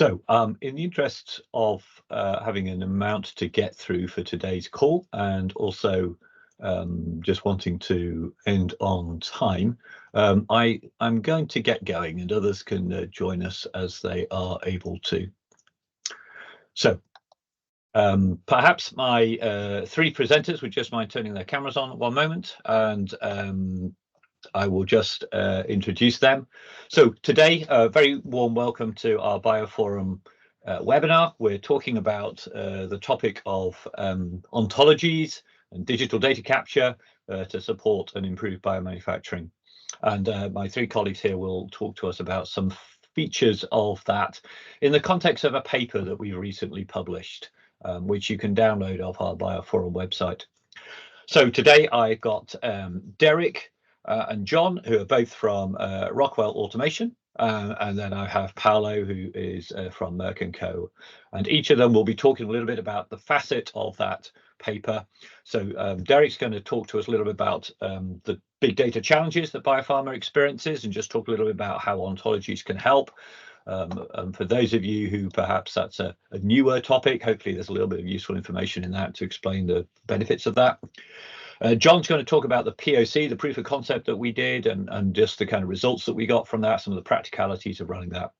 So in the interest of having an amount to get through for today's call, and also just wanting to end on time, I'm going to get going, and others can join us as they are able to. So perhaps my three presenters would just mind turning their cameras on one moment, and I will just introduce them. So today, a very warm welcome to our BioPhorum webinar. We're talking about the topic of ontologies and digital data capture to support and improve biomanufacturing. And my three colleagues here will talk to us about some features of that in the context of a paper that we've recently published, which you can download off our BioPhorum website. So today I got Derrick and John, who are both from Rockwell Automation, and then I have Paolo, who is from Merck & Co. And each of them will be talking a little bit about the facet of that paper. So Derrick's going to talk to us a little bit about the big data challenges that biopharma experiences, and just talk a little bit about how ontologies can help. And for those of you who perhaps that's a newer topic, hopefully there's a little bit of useful information in that to explain the benefits of that. John's going to talk about the POC, the proof of concept that we did, and just the kind of results that we got from that, some of the practicalities of running that.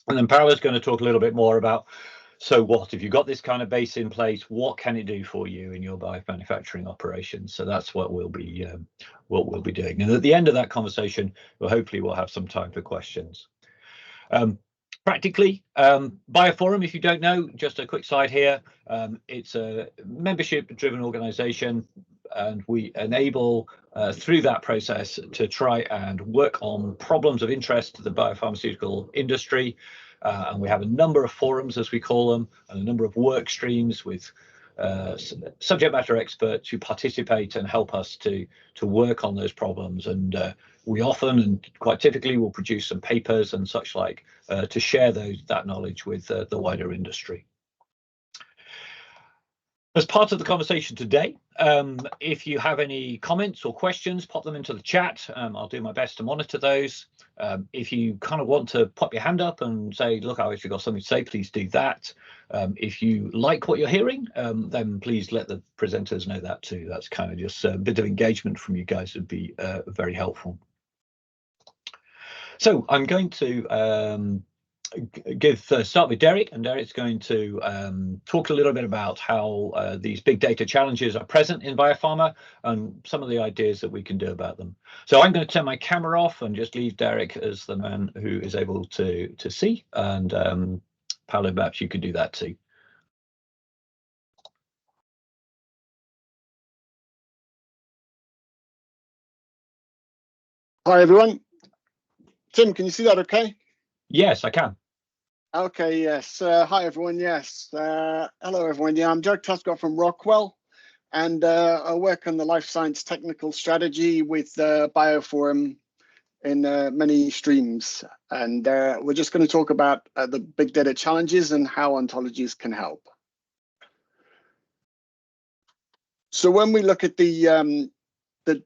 And then Paolo's going to talk a little bit more about, so what, if you've got this kind of base in place, what can it do for you in your biomanufacturing operations? So that's what we'll be doing. And at the end of that conversation, hopefully we'll have some time for questions. Practically, BioPhorum, if you don't know, just a quick slide here. It's a membership-driven organization, and we enable through that process to try and work on problems of interest to the biopharmaceutical industry. And we have a number of forums, as we call them, and a number of work streams with subject matter experts who participate and help us to work on those problems. And we often and quite typically will produce some papers and such like to share that knowledge with the wider industry. As part of the conversation today, if you have any comments or questions, pop them into the chat. I'll do my best to monitor those. If you kind of want to pop your hand up and say, look, I actually got something to say, please do that. If you like what you're hearing, then please let the presenters know that too. That's kind of just a bit of engagement from you guys would be very helpful. So I'm going to start with Derrick, and Derrick's going to talk a little bit about how these big data challenges are present in biopharma and some of the ideas that we can do about them. So I'm going to turn my camera off and just leave Derrick as the man who is able to see, and Paolo, perhaps you could do that too. Hi everyone. Tim, can you see that okay? Yes, I can. Okay, yes. Hi everyone, yes. Hello everyone. Yeah, I'm Derrick Tapscott from Rockwell, and I work on the life science technical strategy with BioPhorum in many streams. And we're just going to talk about the big data challenges and how ontologies can help. So when we look at the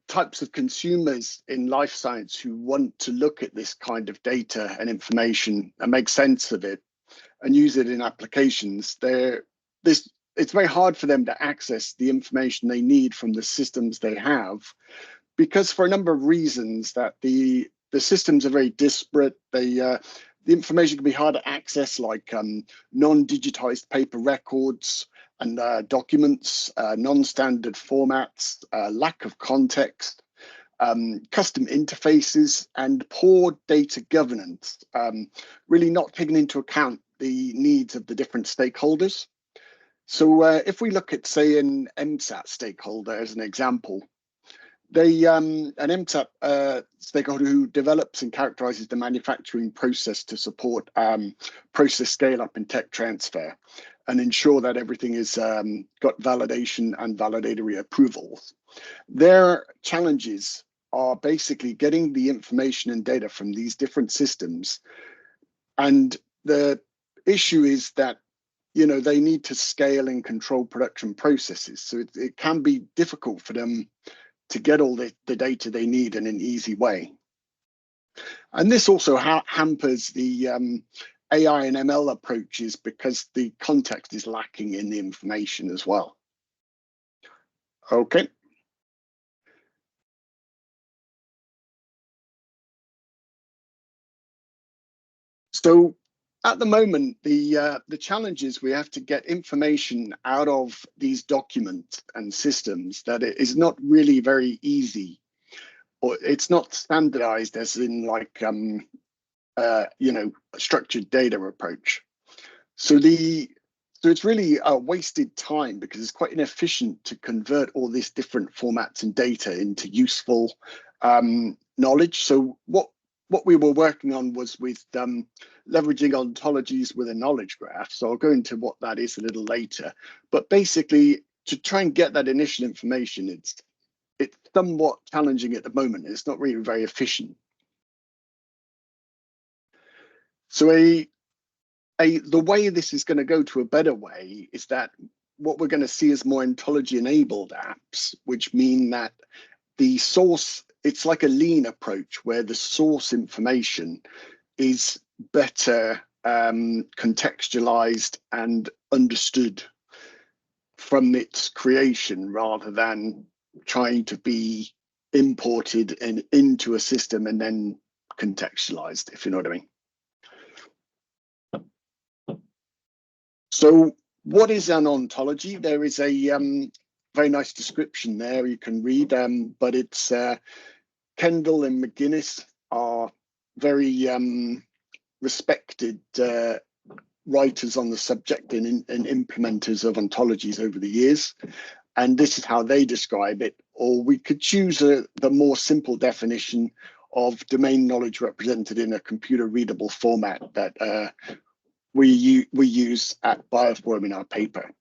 types of consumers in life science who want to look at this kind of data and information and make sense of it and use it in applications, it's very hard for them to access the information they need from the systems they have, because for a number of reasons that the systems are very disparate. The information can be hard to access, like non-digitized paper records and documents, non-standard formats, lack of context, custom interfaces, and poor data governance, really not taking into account the needs of the different stakeholders. So if we look at, say, an MSAT stakeholder as an example, an MSAT stakeholder who develops and characterizes the manufacturing process to support process scale-up and tech transfer, and ensure that everything is got validation and validatory approvals. Their challenges are basically getting the information and data from these different systems. And the issue is that, you know, they need to scale and control production processes. So it can be difficult for them to get all the data they need in an easy way. And this also hampers the AI and ML approaches because the context is lacking in the information as well. Okay. So at the moment, the challenge is we have to get information out of these documents and systems that it is not really very easy, or it's not standardized as in like you know, a structured data approach. So it's really a wasted time because it's quite inefficient to convert all these different formats and data into useful knowledge. So what we were working on was with leveraging ontologies with a knowledge graph. So I'll go into what that is a little later. But basically, to try and get that initial information, it's somewhat challenging at the moment. It's not really very efficient. So the way this is going to go to a better way is that what we're going to see is more ontology-enabled apps, which mean that the source, it's like a lean approach where the source information is better contextualized and understood from its creation rather than trying to be imported into a system and then contextualized, if you know what I mean. So what is an ontology? There is a very nice description there you can read, but it's Kendall and McGuinness are very respected writers on the subject and implementers of ontologies over the years. And this is how they describe it. Or we could choose the more simple definition of domain knowledge represented in a computer readable format that we use at BioPhorum in our paper.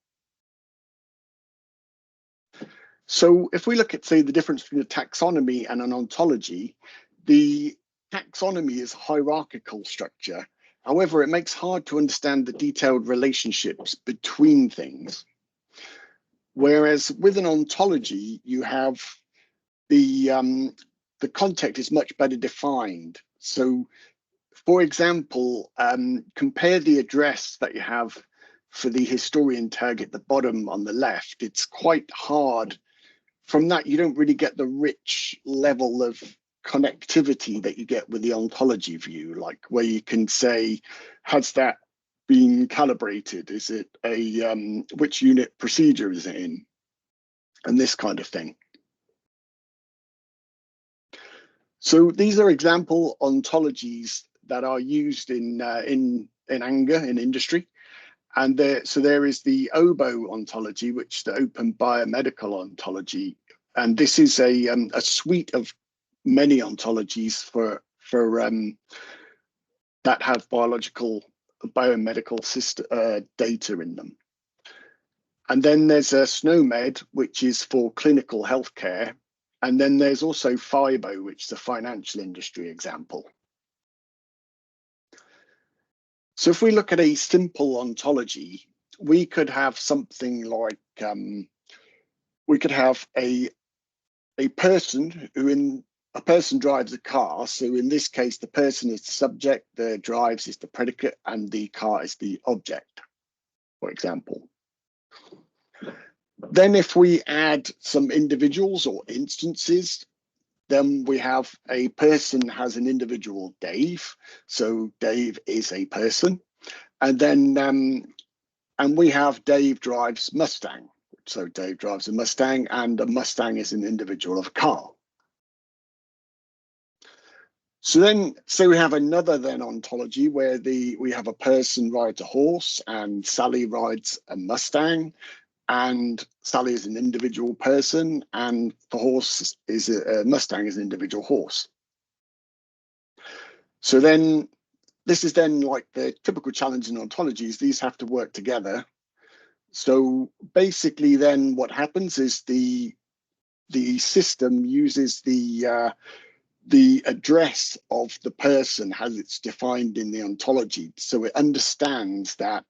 So if we look at, say, the difference between a taxonomy and an ontology, the taxonomy is hierarchical structure. However, it makes hard to understand the detailed relationships between things. Whereas with an ontology, you have the context is much better defined. So for example, compare the address that you have for the historian tag at the bottom on the left. It's quite hard. From that, you don't really get the rich level of connectivity that you get with the ontology view, like where you can say, has that been calibrated? Is it a, which unit procedure is it in? And this kind of thing. So these are example ontologies that are used in anger in industry, and there is the OBO ontology, which is the Open Biomedical Ontology, and this is a suite of many ontologies for that have biomedical system data in them. And then there's a SNOMED, which is for clinical healthcare, and then there's also FIBO, which is a financial industry example. So if we look at a simple ontology, we could have something like, we could have a person a person drives a car. So in this case, the person is the subject, the drives is the predicate, and the car is the object, for example. Then if we add some individuals or instances, then we have a person has an individual Dave. So Dave is a person. And then, and we have Dave drives Mustang. So Dave drives a Mustang, and a Mustang is an individual of a car. So then, so we have another then ontology where we have a person rides a horse, and Sally rides a Mustang, and Sally is an individual person, and the horse is a Mustang is an individual horse. So then this is then like the typical challenge in ontologies. These have to work together. So basically then what happens is the system uses the address of the person as it's defined in the ontology. So it understands that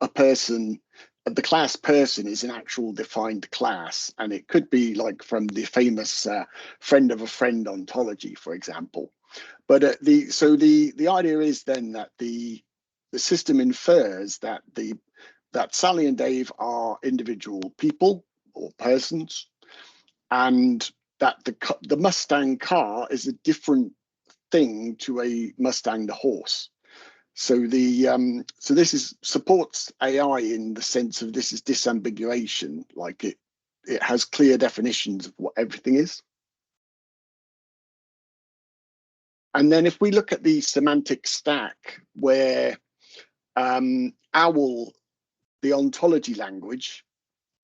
a person, the class person is an actual defined class, and it could be like from the famous friend of a friend ontology, for example. But the idea is then that the the system infers that Sally and Dave are individual people or persons, and that the Mustang car is a different thing to a Mustang the horse. So this supports AI in the sense of this is disambiguation, like it has clear definitions of what everything is. And then if we look at the semantic stack, where OWL, the ontology language,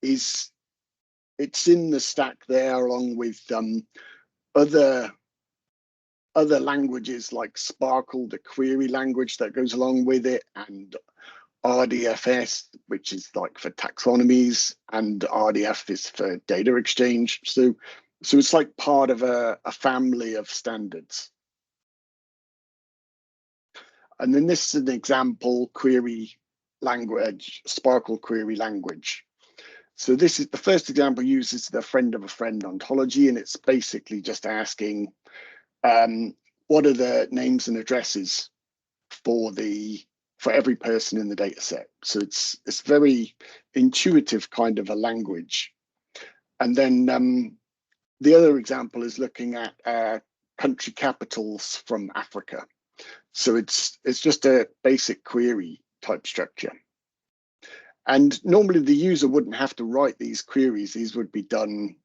it's in the stack there along with other languages like Sparkle, the query language that goes along with it, and RDFS, which is like for taxonomies, and RDF is for data exchange. So it's like part of a family of standards. And then this is an example query language, Sparkle query language. So this is the first example, uses the friend of a friend ontology, and it's basically just asking what are the names and addresses for every person in the data set. So it's very intuitive kind of a language. And then the other example is looking at country capitals from Africa. So it's just a basic query type structure. And normally the user wouldn't have to write these queries. These would be done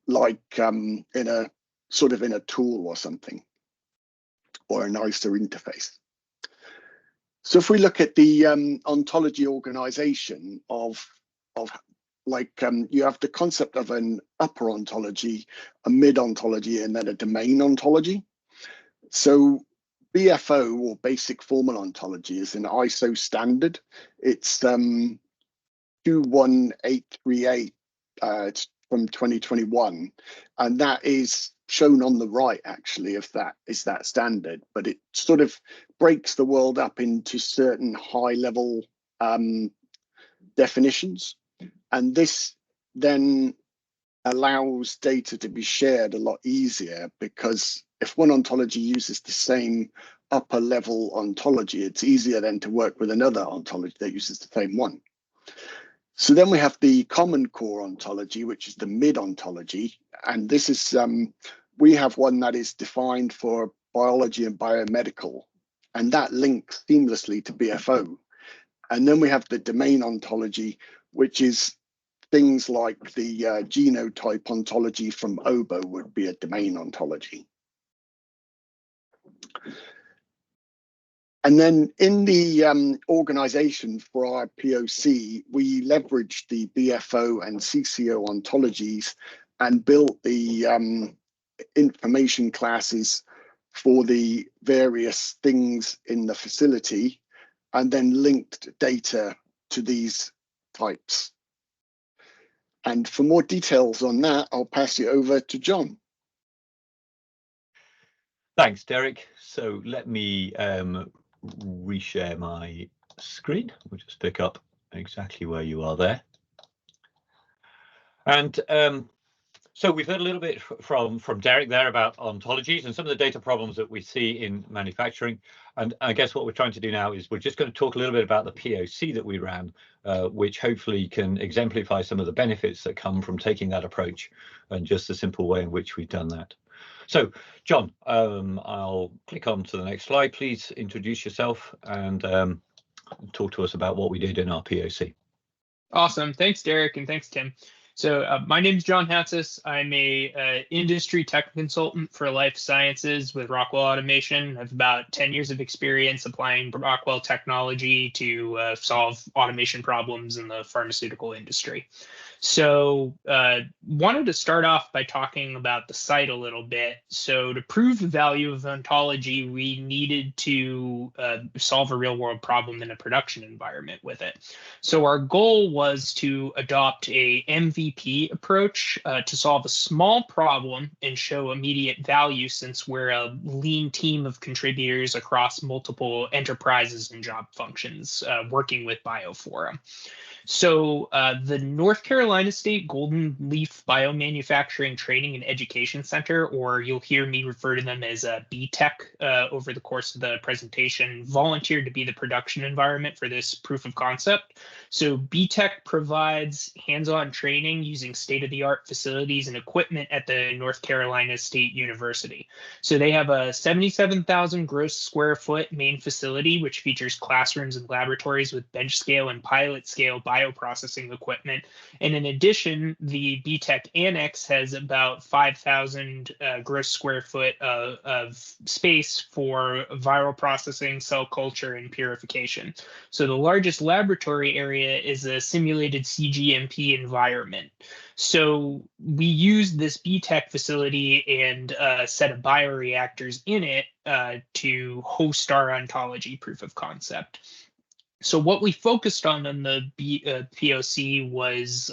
like in a tool or something, or a nicer interface. So if we look at the ontology organization of like you have the concept of an upper ontology, a mid ontology, and then a domain ontology. So BFO, or basic formal ontology, is an ISO standard. It's 21838 from 2021, and that is shown on the right actually of that is that standard, but it sort of breaks the world up into certain high level definitions, and this then allows data to be shared a lot easier, because if one ontology uses the same upper level ontology, it's easier then to work with another ontology that uses the same one. So then we have the common core ontology, which is the mid ontology, and this is we have one that is defined for biology and biomedical, and that links seamlessly to BFO. And then we have the domain ontology, which is things like the genotype ontology from OBO would be a domain ontology. And then in the organization for our POC, we leveraged the BFO and CCO ontologies and built the information classes for the various things in the facility, and then linked data to these types. And for more details on that, I'll pass you over to John. Thanks, Derrick. So let me reshare my screen. We'll just pick up exactly where you are there. And so we've heard a little bit from Derrick there about ontologies and some of the data problems that we see in manufacturing. And I guess what we're trying to do now is we're just going to talk a little bit about the POC that we ran, which hopefully can exemplify some of the benefits that come from taking that approach and just the simple way in which we've done that. So, John, I'll click on to the next slide. Please introduce yourself and talk to us about what we did in our POC. Awesome. Thanks, Derrick, and thanks, Tim. So my name is John Hatsis. I'm a industry tech consultant for life sciences with Rockwell Automation. I have about 10 years of experience applying Rockwell technology to solve automation problems in the pharmaceutical industry. So wanted to start off by talking about the site a little bit. So to prove the value of ontology, we needed to solve a real world problem in a production environment with it. So our goal was to adopt a MVP MVP approach to solve a small problem and show immediate value, since we're a lean team of contributors across multiple enterprises and job functions working with BioPhorum. So the North Carolina State Golden Leaf Biomanufacturing Training and Education Center, or you'll hear me refer to them as BTech over the course of the presentation, volunteered to be the production environment for this proof of concept. So BTech provides hands-on training using state-of-the-art facilities and equipment at the North Carolina State University. So they have a 77,000 gross square foot main facility, which features classrooms and laboratories with bench scale and pilot scale bioprocessing equipment. And in addition, the BTech Annex has about 5,000 gross square foot of space for viral processing, cell culture, and purification. So the largest laboratory area is a simulated CGMP environment. So we used this BTech facility and a set of bioreactors in it to host our ontology proof of concept. So what we focused on in the POC was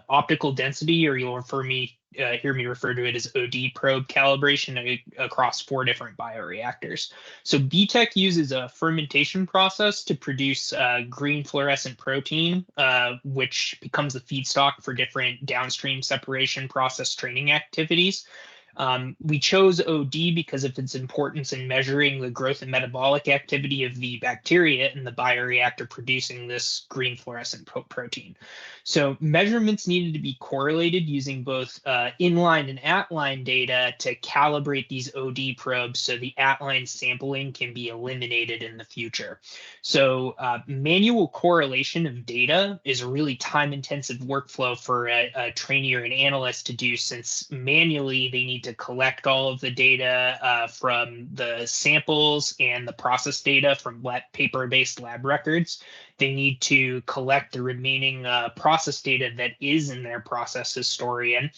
optical density, or you'll hear me refer to it as OD probe calibration across 4 different bioreactors. So BTech uses a fermentation process to produce green fluorescent protein, which becomes the feedstock for different downstream separation process training activities. We chose OD because of its importance in measuring the growth and metabolic activity of the bacteria in the bioreactor producing this green fluorescent protein. So measurements needed to be correlated using both inline and at-line data to calibrate these OD probes so the at-line sampling can be eliminated in the future. So manual correlation of data is a really time-intensive workflow for a trainee or an analyst to do, since manually they need to collect all of the data from the samples and the process data from paper-based lab records. They need to collect the remaining process data that is in their process historian.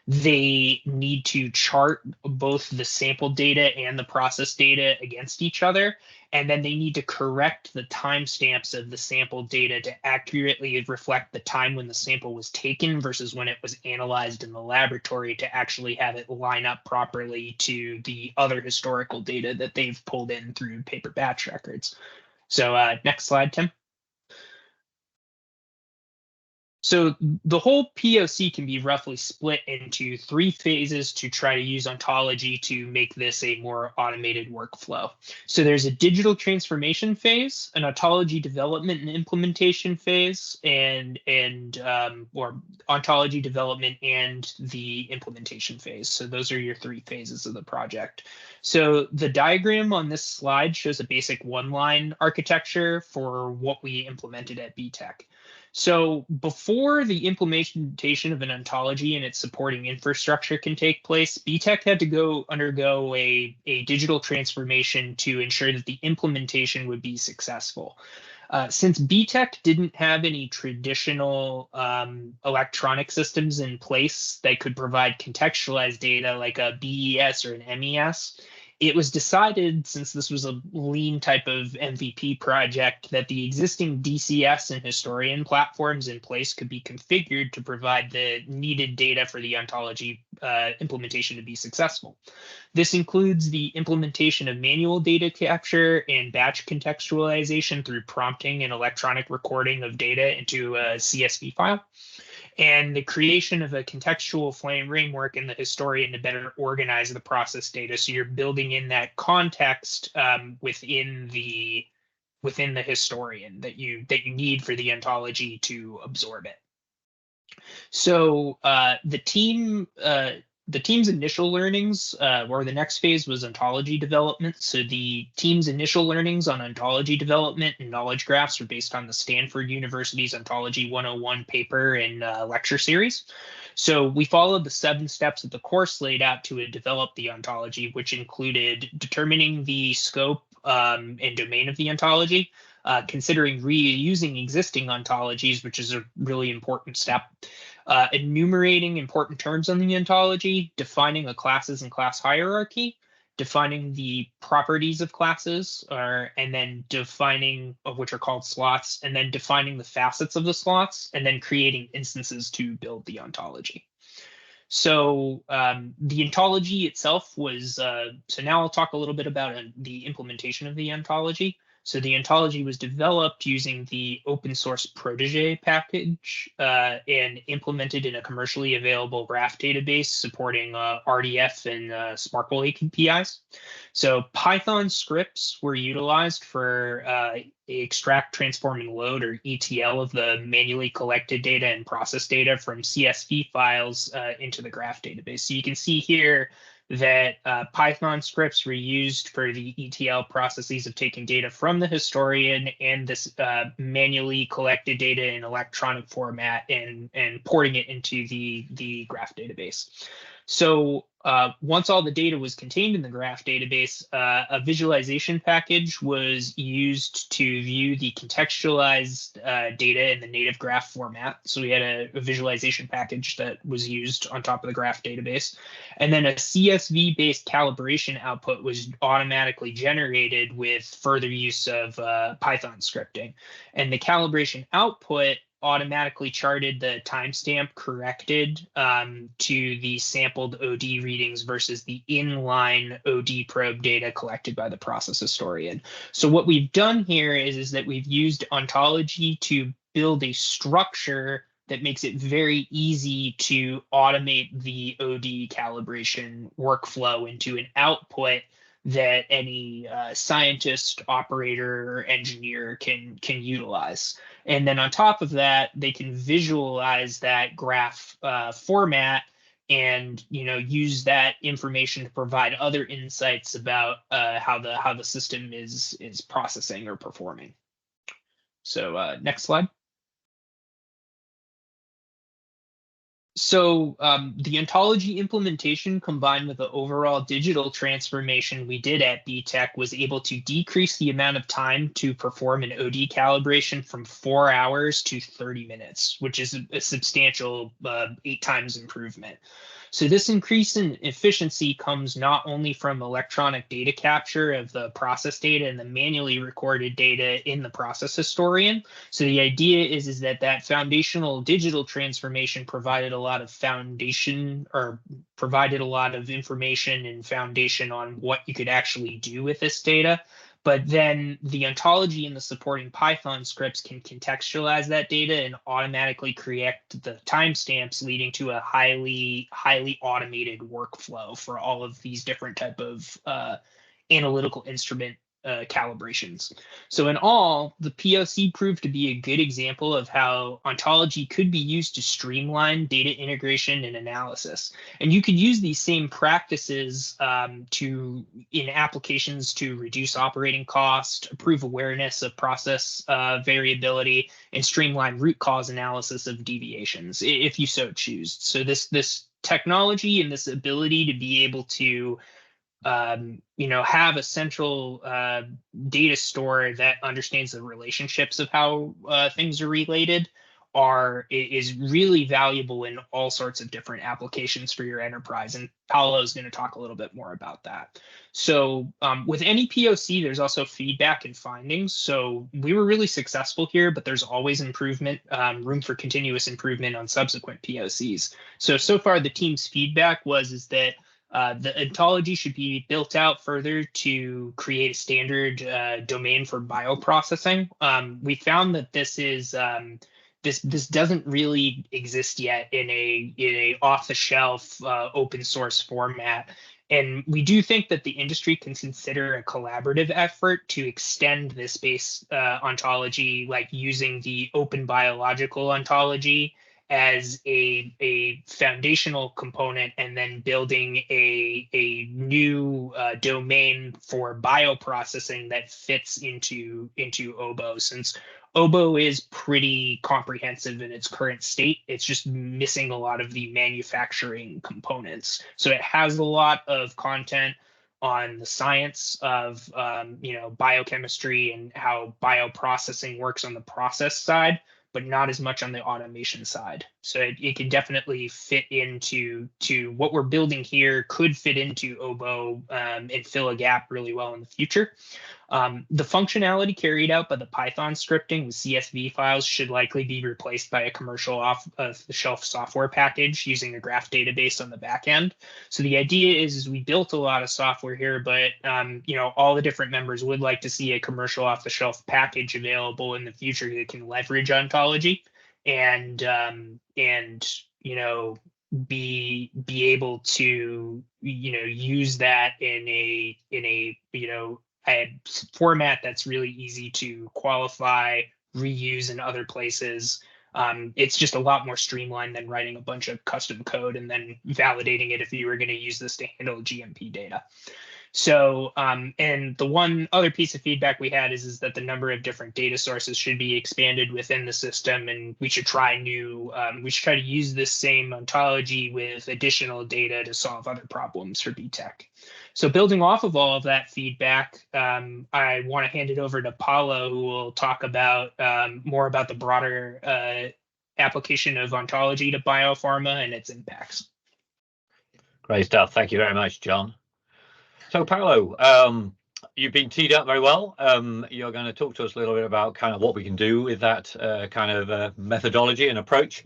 They need to chart both the sample data and the process data against each other. And then they need to correct the timestamps of the sample data to accurately reflect the time when the sample was taken versus when it was analyzed in the laboratory, to actually have it line up properly to the other historical data that they've pulled in through paper batch records. So next slide, Tim. So the whole POC can be roughly split into 3 phases to try to use ontology to make this a more automated workflow. So there's a digital transformation phase, an ontology development and implementation phase, or ontology development and the implementation phase. So those are your 3 phases of the project. So the diagram on this slide shows a basic 1-line architecture for what we implemented at BTech. So before the implementation of an ontology and its supporting infrastructure can take place, BTech had to undergo a digital transformation to ensure that the implementation would be successful. Since BTech didn't have any traditional electronic systems in place that could provide contextualized data like a BES or an MES, it was decided, since this was a lean type of MVP project, that the existing DCS and historian platforms in place could be configured to provide the needed data for the ontology implementation to be successful. This includes the implementation of manual data capture and batch contextualization through prompting and electronic recording of data into a CSV file, and the creation of a contextual framework in the historian to better organize the process data. So you're building in that context within the historian that you need for the ontology to absorb it. So the team's initial learnings, or the next phase, was ontology development. So the team's initial learnings on ontology development and knowledge graphs were based on the Stanford University's Ontology 101 paper and lecture series. So we followed the 7 steps that the course laid out to develop the ontology, which included determining the scope and domain of the ontology, considering reusing existing ontologies, which is a really important step, enumerating important terms on the ontology, defining a classes and class hierarchy, defining the properties of classes, and then defining of which are called slots, and then defining the facets of the slots, and then creating instances to build the ontology. So the ontology itself was, so now I'll talk a little bit about the implementation of the ontology. So the ontology was developed using the open source Protege package and implemented in a commercially available graph database supporting RDF and SMARTable APIs. So Python scripts were utilized for extract, transform, and load, or ETL, of the manually collected data and process data from CSV files into the graph database. So you can see here that Python scripts were used for the ETL processes of taking data from the historian and this manually collected data in electronic format and porting it into the graph database. So once all the data was contained in the graph database, a visualization package was used to view the contextualized data in the native graph format. So we had a visualization package that was used on top of the graph database. And then a CSV-based calibration output was automatically generated with further use of Python scripting. And the calibration output automatically charted the timestamp corrected to the sampled OD readings versus the inline OD probe data collected by the process historian. So what we've done here is that we've used ontology to build a structure that makes it very easy to automate the OD calibration workflow into an output that any scientist, operator, or engineer can utilize. And then on top of that, they can visualize that graph format and use that information to provide other insights about how the system is processing or performing. So next slide. So the ontology implementation combined with the overall digital transformation we did at BTech was able to decrease the amount of time to perform an OD calibration from 4 hours to 30 minutes, which is a substantial 8 times improvement. So this increase in efficiency comes not only from electronic data capture of the process data and the manually recorded data in the process historian. So the idea is that foundational digital transformation provided a lot of foundation, or provided a lot of information and foundation on what you could actually do with this data. But then the ontology and the supporting Python scripts can contextualize that data and automatically correct the timestamps, leading to a highly automated workflow for all of these different type of analytical instrument calibrations. So in all, the POC proved to be a good example of how ontology could be used to streamline data integration and analysis. And you could use these same practices in applications to reduce operating cost, improve awareness of process variability, and streamline root cause analysis of deviations, if you so choose. So this technology and this ability to be able to have a central data store that understands the relationships of how things are related is really valuable in all sorts of different applications for your enterprise. And Paolo is going to talk a little bit more about that. So with any POC, there's also feedback and findings. So we were really successful here, but there's always improvement, room for continuous improvement on subsequent POCs. So far, the team's feedback is that the ontology should be built out further to create a standard domain for bioprocessing. We found that this is this doesn't really exist yet in a off-the-shelf open source format. And we do think that the industry can consider a collaborative effort to extend this base ontology, like using the open biological ontology as a foundational component, and then building a new domain for bioprocessing that fits into OBO. Since OBO is pretty comprehensive in its current state, it's just missing a lot of the manufacturing components. So it has a lot of content on the science of biochemistry and how bioprocessing works on the process side, but not as much on the automation side. So it can definitely fit into what we're building here, could fit into OBO and fill a gap really well in the future. The functionality carried out by the Python scripting with CSV files should likely be replaced by a commercial off-the-shelf software package using a graph database on the back end. So the idea is we built a lot of software here, but all the different members would like to see a commercial off-the-shelf package available in the future that can leverage ontology and be able to use that in a format that's really easy to qualify, reuse in other places. It's just a lot more streamlined than writing a bunch of custom code and then validating it if you were going to use this to handle GMP data. So, and the one other piece of feedback we had is that the number of different data sources should be expanded within the system, and we should try to use this same ontology with additional data to solve other problems for BTech. So building off of all of that feedback, I want to hand it over to Paulo, who will talk about more about the broader application of ontology to biopharma and its impacts. Great stuff. Thank you very much, John. So Paulo, you've been teed up very well. You're going to talk to us a little bit about kind of what we can do with that kind of methodology and approach.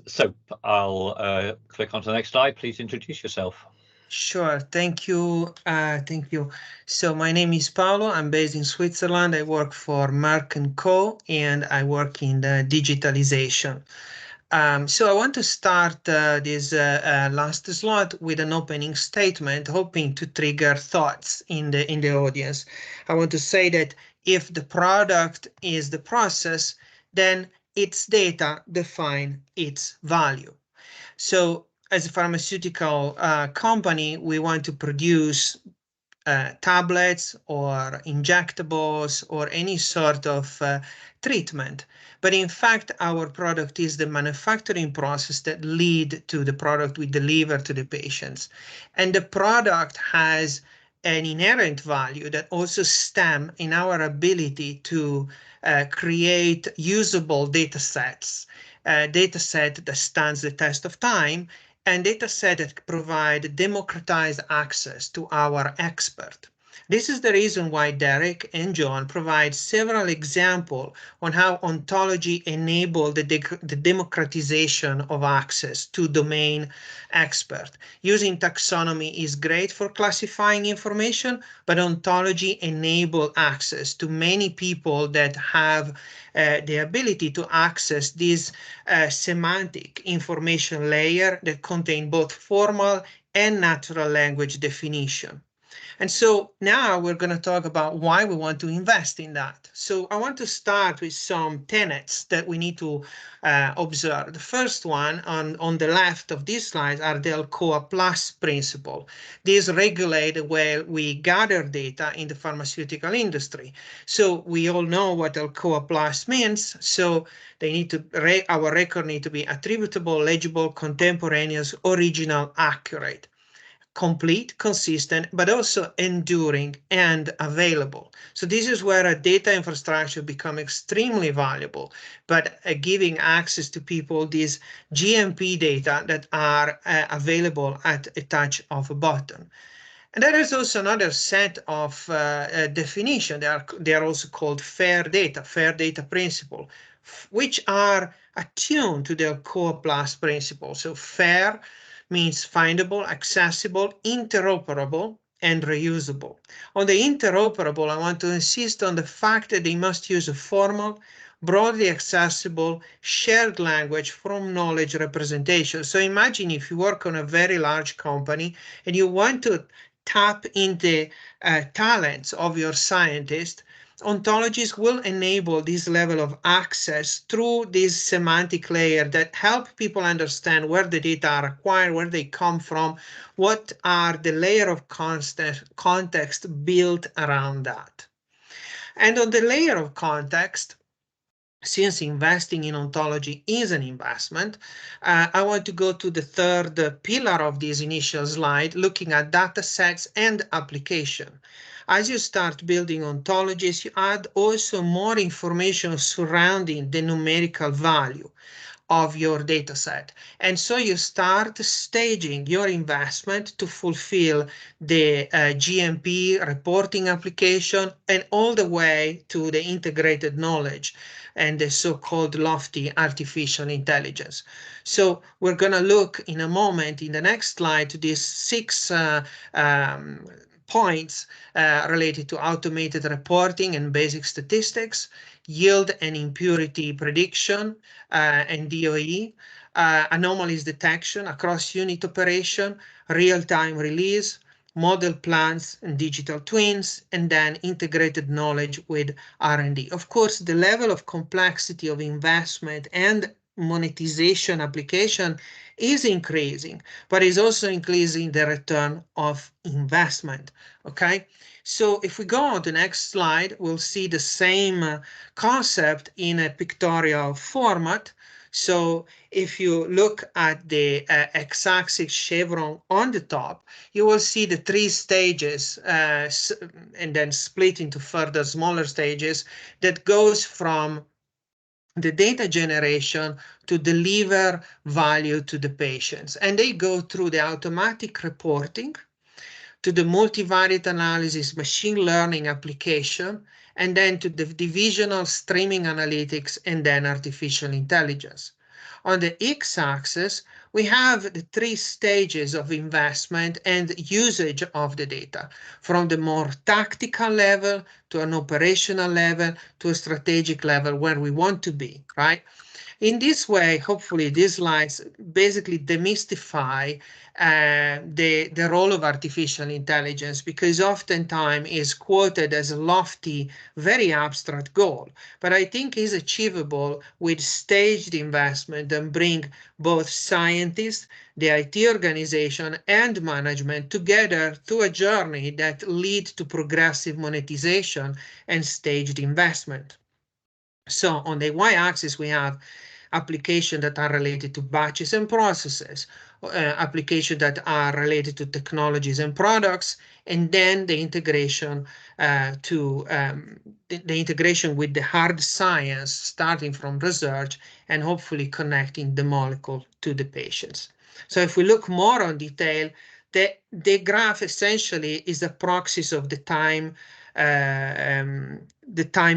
So I'll click onto the next slide. Please introduce yourself. Sure. Thank you. Thank you. So my name is Paulo. I'm based in Switzerland. I work for Merck & Co. and I work in the digitalization. So I want to start this last slot with an opening statement, hoping to trigger thoughts in the audience. I want to say that if the product is the process, then its data define its value. So as a pharmaceutical company, we want to produce tablets or injectables or any sort of treatment. But in fact, our product is the manufacturing process that lead to the product we deliver to the patients. And the product has an inherent value that also stem in our ability to create usable data sets, data set that stands the test of time, and data set that provide democratized access to our expert. This is the reason why Derrick and John provide several examples on how ontology enabled the democratization of access to domain expert. Using taxonomy is great for classifying information, but ontology enables access to many people that have the ability to access this semantic information layer that contain both formal and natural language definition. And so now we're going to talk about why we want to invest in that. So I want to start with some tenets that we need to observe. The first one on the left of this slide are the Alcoa Plus principle. These regulate where we gather data in the pharmaceutical industry. So we all know what Alcoa Plus means. So they need to our record need to be attributable, legible, contemporaneous, original, accurate, complete, consistent, but also enduring and available. So this is where a data infrastructure becomes extremely valuable, but giving access to people these GMP data that are available at a touch of a button. And there is also another set of definition. They are also called fair data principle, which are attuned to the Alcoa Plus principle. So fair means findable, accessible, interoperable, and reusable. On the interoperable, I want to insist on the fact that they must use a formal, broadly accessible, shared language from knowledge representation. So imagine if you work on a very large company and you want to tap into talents of your scientists, ontologies will enable this level of access through this semantic layer that help people understand where the data are acquired, where they come from, what are the layer of context built around that. And on the layer of context, since investing in ontology is an investment, I want to go to the third pillar of this initial slide, looking at data sets and application. As you start building ontologies, you add also more information surrounding the numerical value of your data set. And so you start staging your investment to fulfill the GMP reporting application and all the way to the integrated knowledge and the so-called lofty artificial intelligence. So we're going to look in a moment in the next slide to these 6 points related to automated reporting and basic statistics, yield and impurity prediction and DOE, anomalies detection across unit operation, real-time release, model plans and digital twins, and then integrated knowledge with R&D. Of course, the level of complexity of investment and monetization application is increasing, but is also increasing the return of investment. Okay, so if we go on to the next slide, we'll see the same concept in a pictorial format. So if you look at the x-axis chevron on the top, you will see the 3 stages and then split into further smaller stages that goes from the data generation to deliver value to the patients. And they go through the automatic reporting, to the multivariate analysis machine learning application, and then to the divisional streaming analytics, and then artificial intelligence. On the x-axis, we have the 3 stages of investment and usage of the data, from the more tactical level to an operational level to a strategic level where we want to be, right? In this way, hopefully, these slides basically demystify the role of artificial intelligence, because oftentimes is quoted as a lofty, very abstract goal, but I think is achievable with staged investment and bring both scientists, the IT organization, and management together through a journey that leads to progressive monetization and staged investment. So on the y-axis, we have applications that are related to batches and processes, applications that are related to technologies and products, and then the integration the integration with the hard science, starting from research and hopefully connecting the molecule to the patients. So if we look more on detail, the graph essentially is a proxy of the time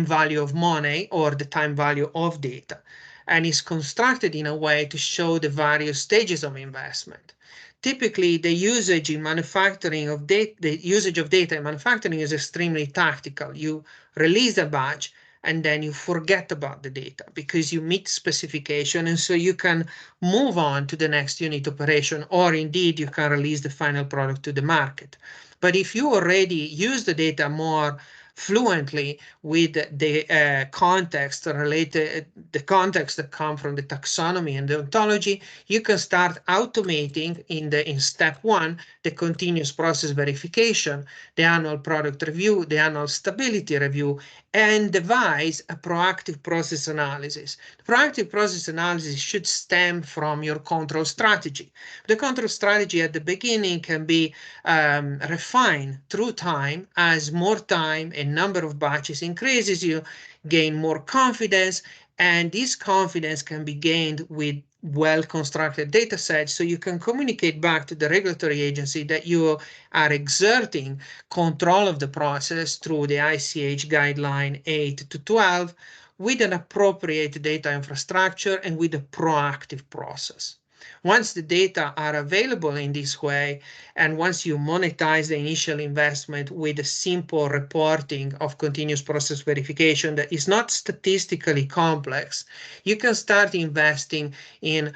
value of money or the time value of data, and is constructed in a way to show the various stages of investment. Typically, the usage in manufacturing of data, the usage of data in manufacturing is extremely tactical. You release a batch and then you forget about the data because you meet specification, and so you can move on to the next unit operation, or indeed you can release the final product to the market. But if you already use the data more fluently with the context related, the context that come from the taxonomy and the ontology, you can start automating in step 1 the continuous process verification, the annual product review, the annual stability review, and devise a proactive process analysis. The proactive process analysis should stem from your control strategy. The control strategy at the beginning can be refined through time. As more time and number of batches increases, you gain more confidence, and this confidence can be gained with well-constructed data sets, so you can communicate back to the regulatory agency that you are exerting control of the process through the ICH guideline 8 to 12 with an appropriate data infrastructure and with a proactive process. Once the data are available in this way, and once you monetize the initial investment with a simple reporting of continuous process verification that is not statistically complex, you can start investing in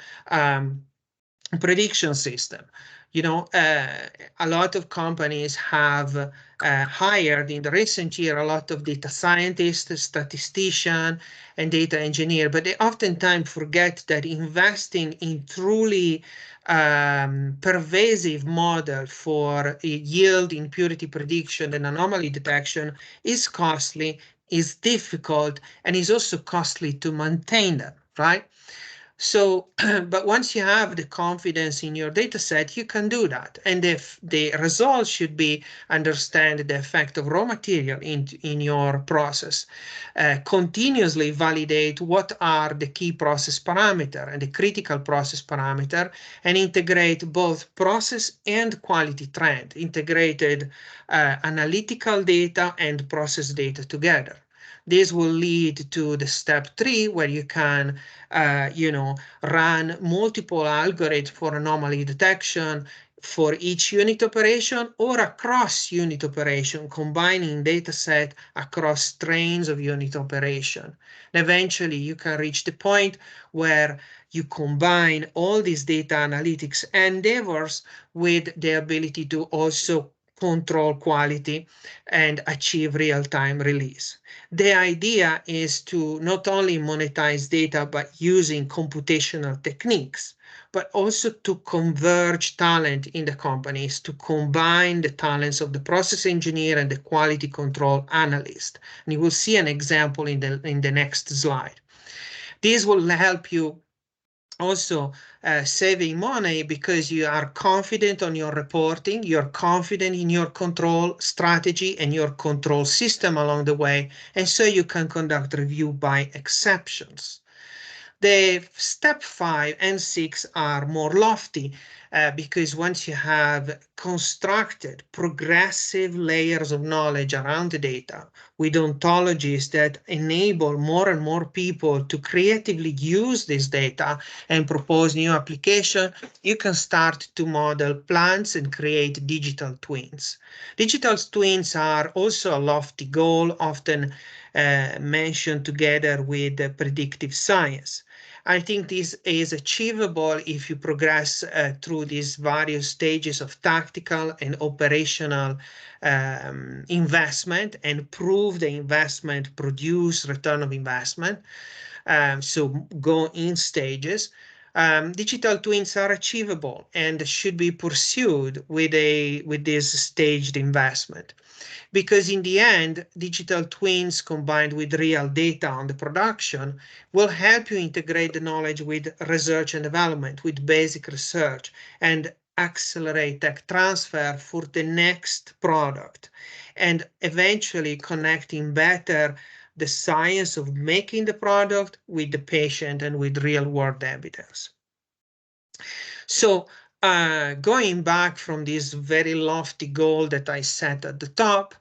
prediction system. You know, a lot of companies have hired in the recent year a lot of data scientists, statisticians, and data engineer, but they oftentimes forget that investing in truly pervasive model for yield, impurity prediction, and anomaly detection is costly, is difficult, and is also costly to maintain them, right? So, but once you have the confidence in your data set, you can do that. And if the result should be understand the effect of raw material in your process, continuously validate what are the key process parameter and the critical process parameter, and integrate both process and quality trend, integrated analytical data and process data together. This will lead to the step 3, where you can, run multiple algorithms for anomaly detection for each unit operation or across unit operation, combining data set across strains of unit operation. And eventually, you can reach the point where you combine all these data analytics endeavors with the ability to also control quality and achieve real-time release. The idea is to not only monetize data by using computational techniques, but also to converge talent in the companies, to combine the talents of the process engineer and the quality control analyst. And you will see an example in the next slide. This will help you also saving money because you are confident on your reporting, you're confident in your control strategy and your control system along the way, and so you can conduct review by exceptions. The step 5 and 6 are more lofty because once you have constructed progressive layers of knowledge around the data with ontologies that enable more and more people to creatively use this data and propose new applications, you can start to model plants and create digital twins. Digital twins are also a lofty goal, often mentioned together with predictive science. I think this is achievable if you progress through these various stages of tactical and operational investment and prove the investment produce return of investment. So go in stages. Digital twins are achievable and should be pursued with this staged investment. Because in the end, digital twins combined with real data on the production will help you integrate the knowledge with research and development, with basic research, and accelerate tech transfer for the next product, and eventually connecting better the science of making the product with the patient and with real-world evidence. So going back from this very lofty goal that I set at the top,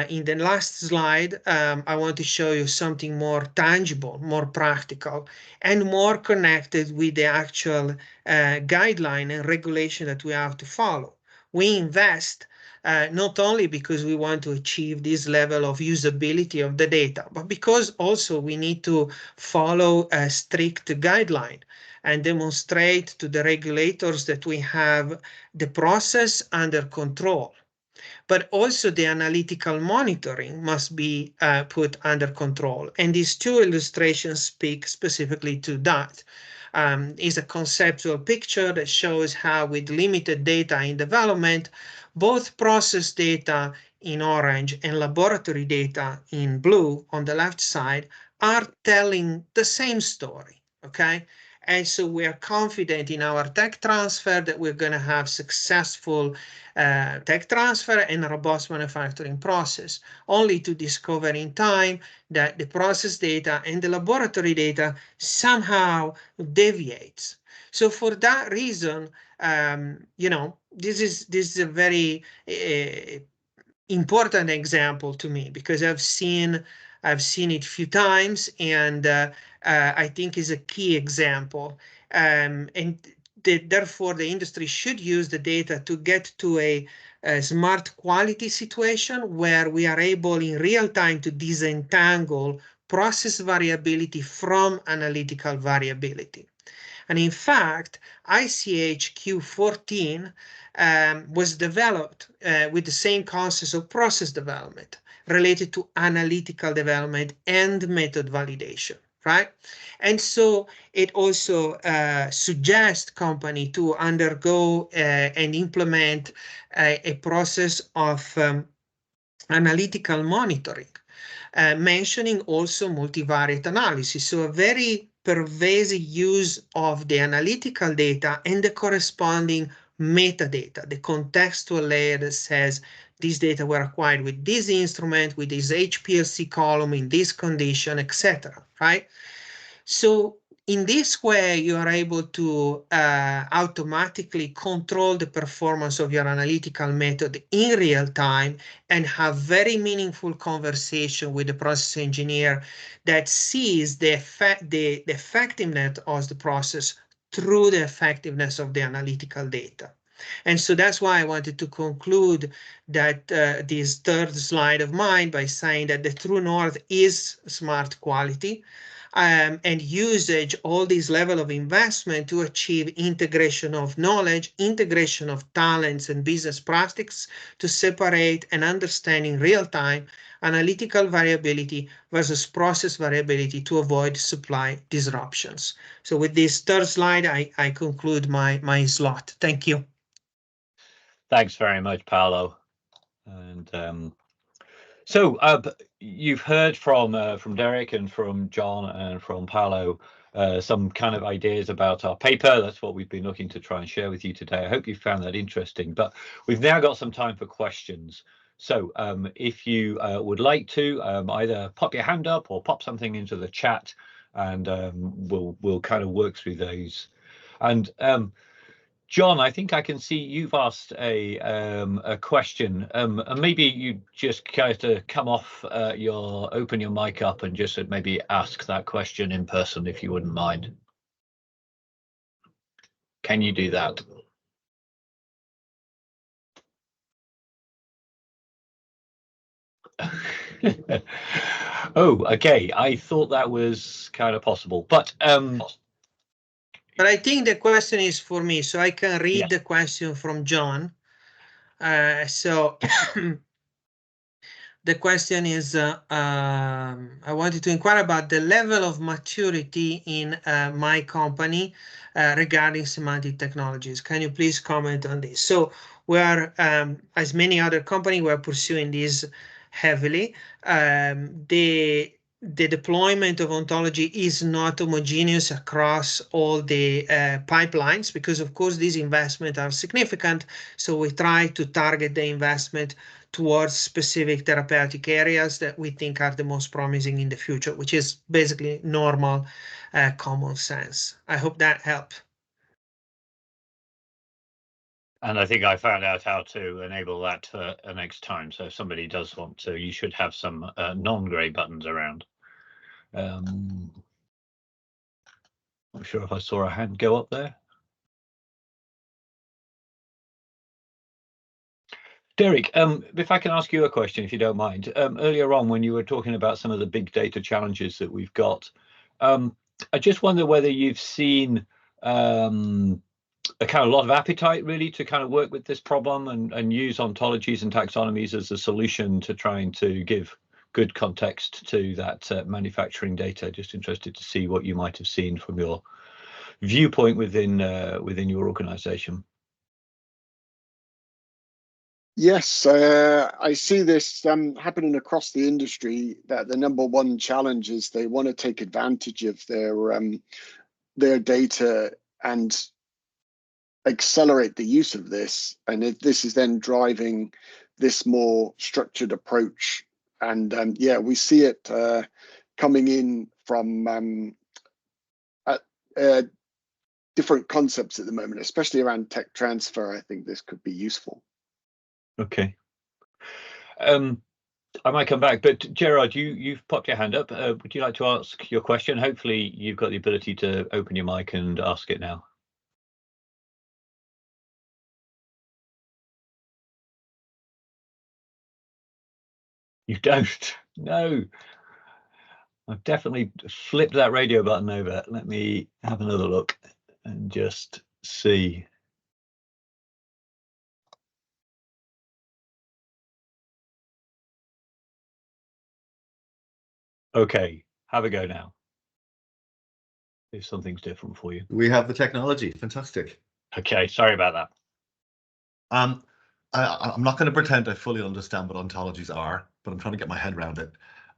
in the last slide, I want to show you something more tangible, more practical, and more connected with the actual guideline and regulation that we have to follow. We invest not only because we want to achieve this level of usability of the data, but because also we need to follow a strict guideline and demonstrate to the regulators that we have the process under control. But also the analytical monitoring must be put under control. And these two illustrations speak specifically to that. Is a conceptual picture that shows how with limited data in development, both process data in orange and laboratory data in blue on the left side are telling the same story, okay? And so we are confident in our tech transfer that we're going to have successful tech transfer and robust manufacturing process, only to discover in time that the process data and the laboratory data somehow deviates. So for that reason, this is a very important example to me, because I've seen it a few times, and I think is a key example. And therefore, the industry should use the data to get to a smart quality situation where we are able in real time to disentangle process variability from analytical variability. And in fact, ICH Q14 was developed with the same concepts of process development related to analytical development and method validation, right? And so it also suggests company to undergo and implement a process of analytical monitoring. mentioning also multivariate analysis. So a very pervasive use of the analytical data and the corresponding metadata, the contextual layer that says these data were acquired with this instrument, with this HPLC column, in this condition, etc. Right? So in this way, you are able to automatically control the performance of your analytical method in real time and have very meaningful conversation with the process engineer that sees the effectiveness of the process through the effectiveness of the analytical data. And so that's why I wanted to conclude that this third slide of mine by saying that the true north is smart quality. And usage, all these level of investment to achieve integration of knowledge, integration of talents and business practices to separate and understand in real time analytical variability versus process variability to avoid supply disruptions. So with this third slide, I conclude my slot. Thank you. Thanks very much, Paolo. And so you've heard from Derrick and from John and from Paolo some kind of ideas about our paper. That's what we've been looking to try and share with you today. I hope you found that interesting. But we've now got some time for questions. So if you would like to either pop your hand up or pop something into the chat, and we'll kind of work through those. And John, I think I can see you've asked a question. And maybe you just kind of come off open your mic up and just maybe ask that question in person, if you wouldn't mind. Can you do that? Oh, okay. I thought that was kind of possible, but I think the question is for me, so I can read the question from John. So the question is, I wanted to inquire about the level of maturity in my company regarding semantic technologies. Can you please comment on this? So we are, as many other companies, we're pursuing this heavily. The deployment of ontology is not homogeneous across all the pipelines because, of course, these investments are significant. So we try to target the investment towards specific therapeutic areas that we think are the most promising in the future, which is basically normal common sense. I hope that helped. And I think I found out how to enable that next time. So if somebody does want to, you should have some non-grey buttons around. I'm not sure if I saw a hand go up there. Derrick, if I can ask you a question, if you don't mind. Earlier on, when you were talking about some of the big data challenges that we've got, I just wonder whether you've seen a kind of lot of appetite really to kind of work with this problem and use ontologies and taxonomies as a solution to trying to give good context to that manufacturing data. Just interested to see what you might have seen from your viewpoint within your organization. Yes, I see this happening across the industry, that the number one challenge is they want to take advantage of their data and accelerate the use of this. And this is then driving this more structured approach. And yeah, we see it coming in from different concepts at the moment, especially around tech transfer. I think this could be useful. Okay. I might come back, but Gerard, you've popped your hand up. Would you like to ask your question? Hopefully you've got the ability to open your mic and ask it now. You don't? No. I've definitely flipped that radio button over. Let me have another look and just see. Okay, have a go now. If something's different for you. We have the technology. Fantastic. Okay, sorry about that. I'm not going to pretend I fully understand what ontologies are, but I'm trying to get my head around it.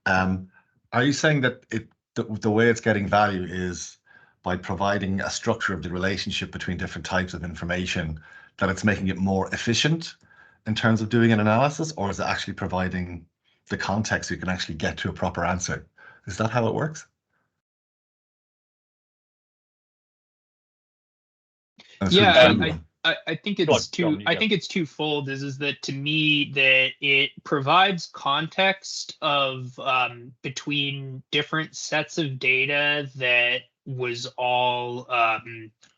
Are you saying that the way it's getting value is by providing a structure of the relationship between different types of information, that it's making it more efficient in terms of doing an analysis, or is it actually providing the context so you can actually get to a proper answer? Is that how it works? Yeah, I think it's I think it's twofold. Is that to me that it provides context of between different sets of data that was all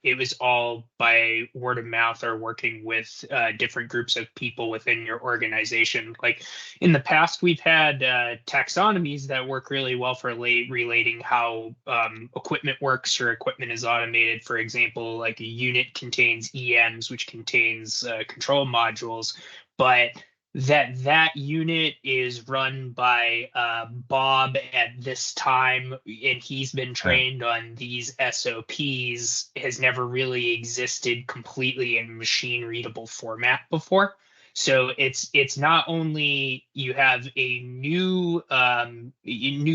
it was all by word of mouth or working with different groups of people within your organization. Like in the past, we've had taxonomies that work really well for relating how equipment works or equipment is automated. For example, like a unit contains EMs, which contains control modules, but that unit is run by Bob at this time, and he's been trained on these SOPs, has never really existed completely in machine readable format before. So it's not only you have a new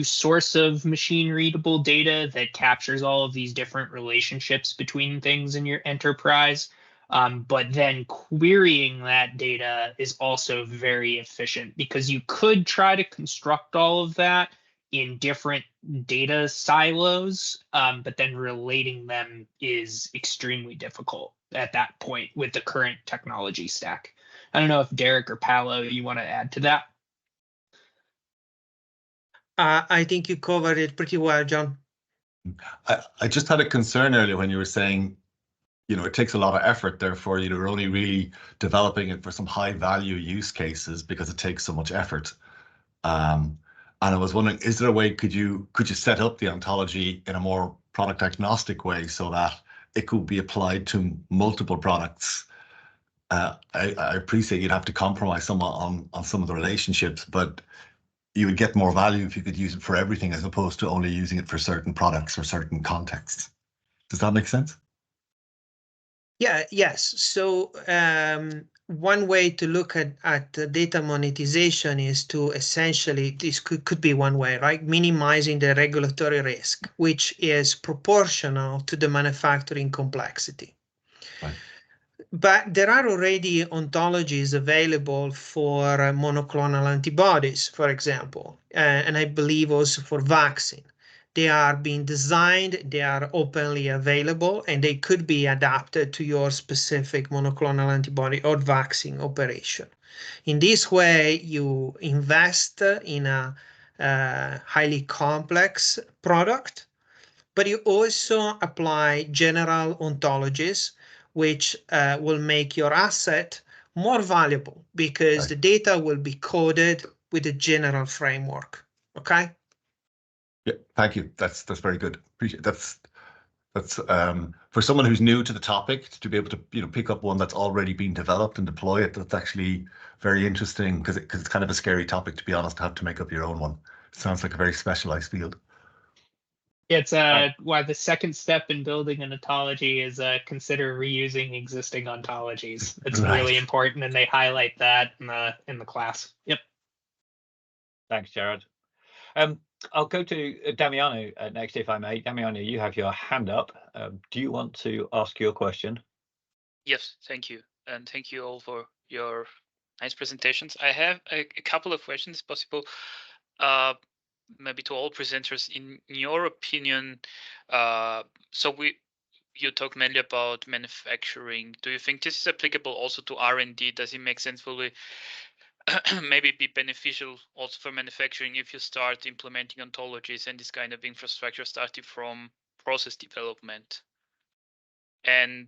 source of machine readable data that captures all of these different relationships between things in your enterprise, but then querying that data is also very efficient, because you could try to construct all of that in different data silos, but then relating them is extremely difficult at that point with the current technology stack. I don't know if Derrick or Paolo, you want to add to that? I think you covered it pretty well, John. I just had a concern earlier when you were saying, it takes a lot of effort, therefore you're only really developing it for some high value use cases because it takes so much effort. And I was wondering, is there a way, could you set up the ontology in a more product agnostic way so that it could be applied to multiple products? I appreciate you'd have to compromise somewhat on some of the relationships, but you would get more value if you could use it for everything as opposed to only using it for certain products or certain contexts. Does that make sense? Yeah, yes. So one way to look at data monetization is to essentially, this could be one way, right? Minimizing the regulatory risk, which is proportional to the manufacturing complexity. Right. But there are already ontologies available for monoclonal antibodies, for example, and I believe also for vaccine. They are being designed, they are openly available, and they could be adapted to your specific monoclonal antibody or vaccine operation. In this way, you invest in a highly complex product, but you also apply general ontologies, which will make your asset more valuable because the data will be coded with a general framework. Okay. Yeah, thank you. That's very good. Appreciate that's for someone who's new to the topic, to be able to pick up one that's already been developed and deploy it. That's actually very interesting because it's kind of a scary topic, to be honest, to have to make up your own one. It sounds like a very specialized field. It's why the second step in building an ontology is consider reusing existing ontologies. It's really important, and they highlight that in the class. Yep. Thanks, Jared. I'll go to Damiano next, if I may. Damiano, you have your hand up. Do you want to ask your question? Yes, thank you. And thank you all for your nice presentations. I have a couple of questions, if possible, maybe to all presenters. In your opinion, you talk mainly about manufacturing. Do you think this is applicable also to R&D? Does it make sense? Will we maybe be beneficial also for manufacturing if you start implementing ontologies and this kind of infrastructure starting from process development? And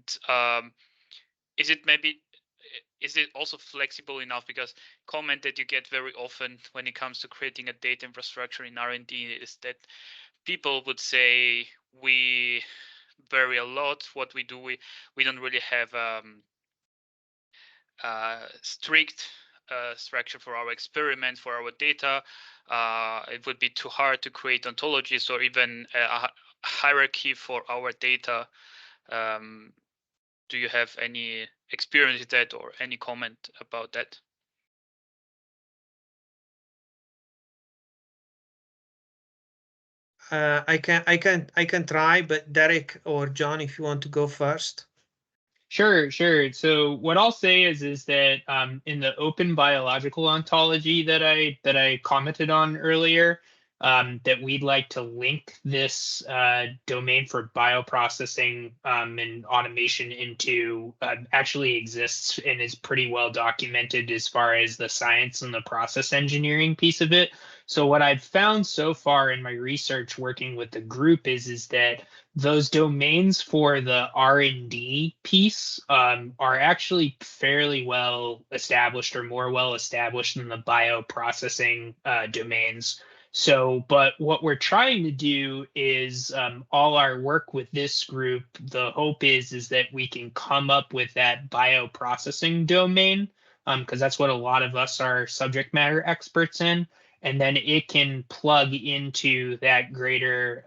is it also flexible enough? Because comment that you get very often when it comes to creating a data infrastructure in R&D is that people would say we vary a lot. What we do, we don't really have strict structure for our experiments, for our data. It would be too hard to create ontologies or even a hierarchy for our data. Do you have any experience with that or any comment about that? I can try, but Derrick or John, if you want to go first. Sure. So what I'll say is that in the open biological ontology that I commented on earlier, that we'd like to link this domain for bioprocessing and automation into actually exists and is pretty well documented as far as the science and the process engineering piece of it. So what I've found so far in my research working with the group is that those domains for the R&D piece are actually fairly well established, or more well established than the bioprocessing domains. So, but what we're trying to do is all our work with this group, the hope is that we can come up with that bioprocessing domain, because that's what a lot of us are subject matter experts in. And then it can plug into that greater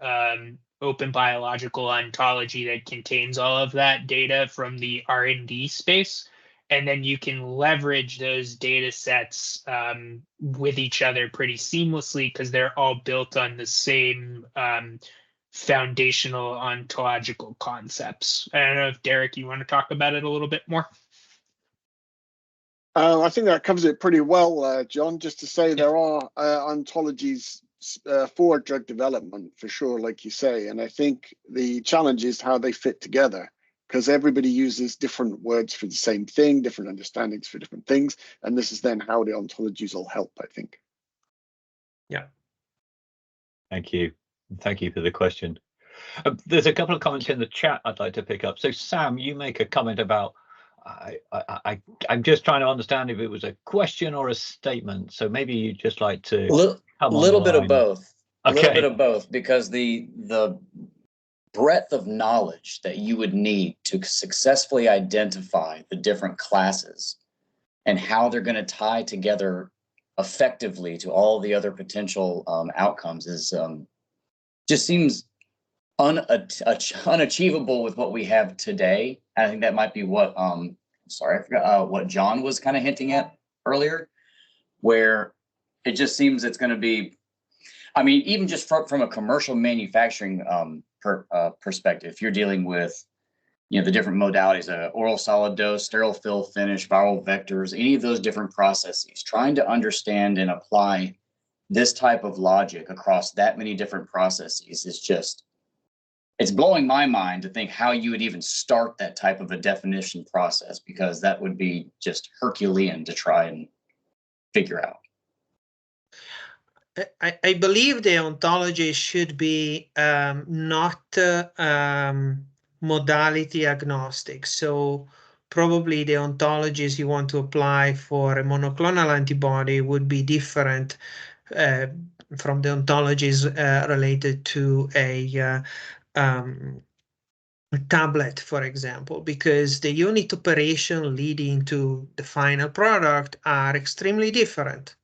open biological ontology that contains all of that data from the R&D space. And then you can leverage those data sets with each other pretty seamlessly, because they're all built on the same foundational ontological concepts. I don't know if Derrick, you want to talk about it a little bit more? I think that covers it pretty well, John. Just to say, there are ontologies for drug development for sure, like you say. And I think the challenge is how they fit together, because everybody uses different words for the same thing, different understandings for different things. And this is then how the ontologies all help, I think. Yeah. Thank you. Thank you for the question. There's a couple of comments in the chat I'd like to pick up. So Sam, you make a comment about, I'm just trying to understand if it was a question or a statement. So maybe you'd just like to a little bit of both. A little bit of both, because the breadth of knowledge that you would need to successfully identify the different classes and how they're going to tie together effectively to all the other potential outcomes is just seems unachievable with what we have today. I think that might be what sorry, I forgot what John was kind of hinting at earlier, where it just seems it's going to be, I mean, even just from a commercial manufacturing perspective, if you're dealing with, you know, the different modalities, oral solid dose, sterile fill finish, viral vectors, any of those different processes, trying to understand and apply this type of logic across that many different processes is just, it's blowing my mind to think how you would even start that type of a definition process, because that would be just Herculean to try and figure out. I believe the ontology should be not modality agnostic. So probably the ontologies you want to apply for a monoclonal antibody would be different from the ontologies related to a tablet, for example, because the unit operation leading to the final product are extremely different.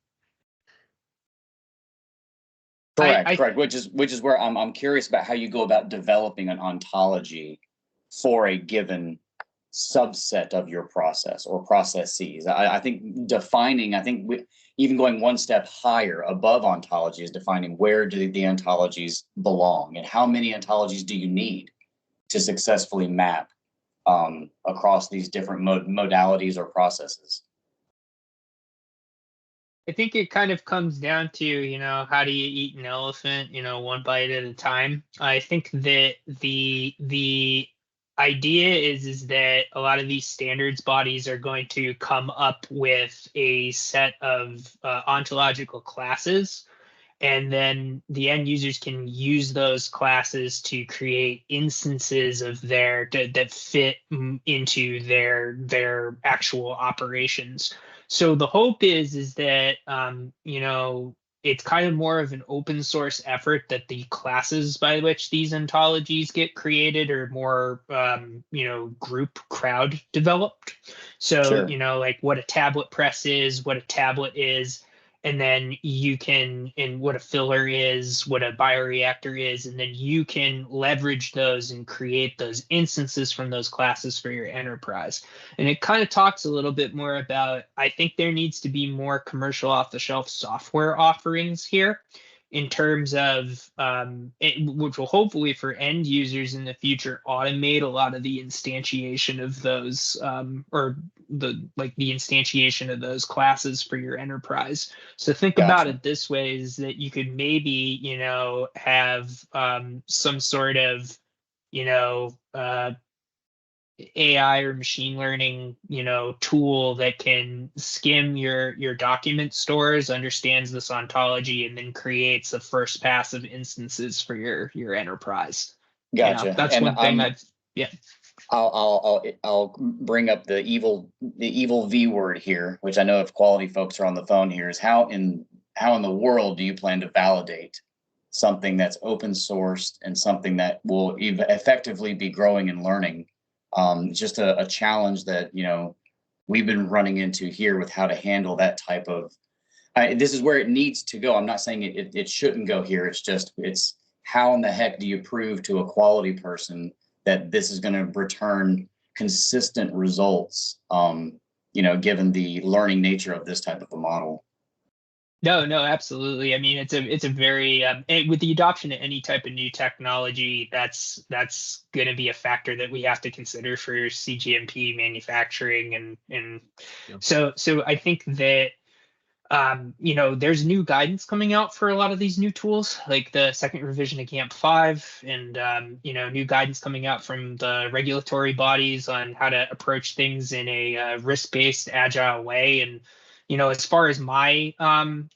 Correct. Which is where I'm curious about how you go about developing an ontology for a given subset of your process or processes. I think defining, even going one step higher above ontology is defining where do the ontologies belong and how many ontologies do you need to successfully map across these different modalities or processes. I think it kind of comes down to, you know, how do you eat an elephant, you know, one bite at a time. I think that the idea is that a lot of these standards bodies are going to come up with a set of ontological classes, and then the end users can use those classes to create instances of their that fit into their actual operations. So the hope is that you know, it's kind of more of an open source effort, that the classes by which these ontologies get created are more you know, group crowd developed. So Sure. You know, like what a tablet press is, what a tablet is, and then you can, and what a filler is, what a bioreactor is, and then you can leverage those and create those instances from those classes for your enterprise. And it kind of talks a little bit more about, I think there needs to be more commercial off-the-shelf software offerings here, in terms of which will hopefully for end users in the future automate a lot of the instantiation of those or the instantiation of those classes for your enterprise. So think about it this way, is that you could maybe, you know, have some sort of, you know, AI or machine learning, you know, tool that can skim your document stores, understands this ontology, and then creates the first pass of instances for your enterprise. Gotcha. You know, that's one thing that, yeah. I'll bring up the evil V word here, which I know if quality folks are on the phone here, is how in the world do you plan to validate something that's open sourced and something that will effectively be growing and learning? Just a challenge that, you know, we've been running into here with how to handle that type of, this is where it needs to go. I'm not saying it shouldn't go here. It's how in the heck do you prove to a quality person that this is going to return consistent results, you know, given the learning nature of this type of a model? No, absolutely. I mean, it's a very with the adoption of any type of new technology, that's going to be a factor that we have to consider for CGMP manufacturing, and so I think that you know, there's new guidance coming out for a lot of these new tools, like the second revision of GAMP 5, and you know, new guidance coming out from the regulatory bodies on how to approach things in a risk-based, agile way. And you know, as far as my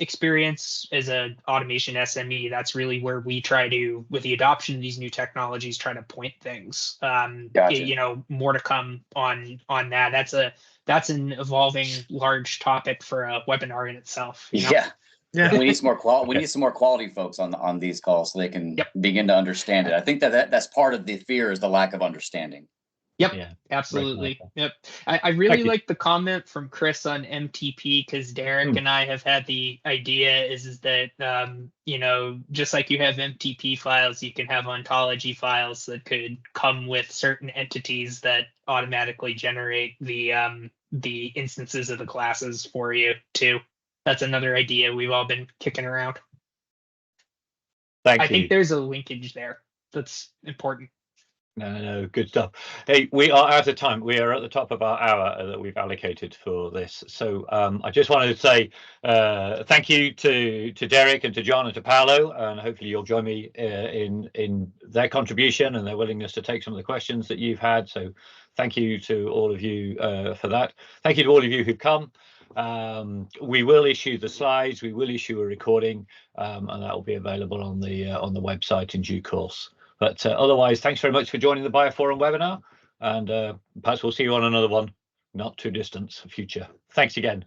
experience as an automation SME, that's really where we try to, with the adoption of these new technologies, try to point things. Gotcha. You know, more to come on that. That's an evolving large topic for a webinar in itself. You know? Yeah. We need some more we need some more quality folks on these calls so they can begin to understand it. I think that's part of the fear, is the lack of understanding. Yep, yeah, absolutely. Yep. I really like the comment from Chris on MTP, because Derrick and I have had the idea is that, you know, just like you have MTP files, you can have ontology files that could come with certain entities that automatically generate the instances of the classes for you too. That's another idea we've all been kicking around. I think there's a linkage there that's important. No, good stuff. Hey, we are out of time. We are at the top of our hour that we've allocated for this. So I just wanted to say thank you to Derrick and to John and to Paolo, and hopefully you'll join me in their contribution and their willingness to take some of the questions that you've had. So thank you to all of you for that. Thank you to all of you who've come. We will issue the slides, we will issue a recording, and that will be available on the website in due course. But otherwise, thanks very much for joining the BioPhorum webinar, and perhaps we'll see you on another one, not too distant future. Thanks again.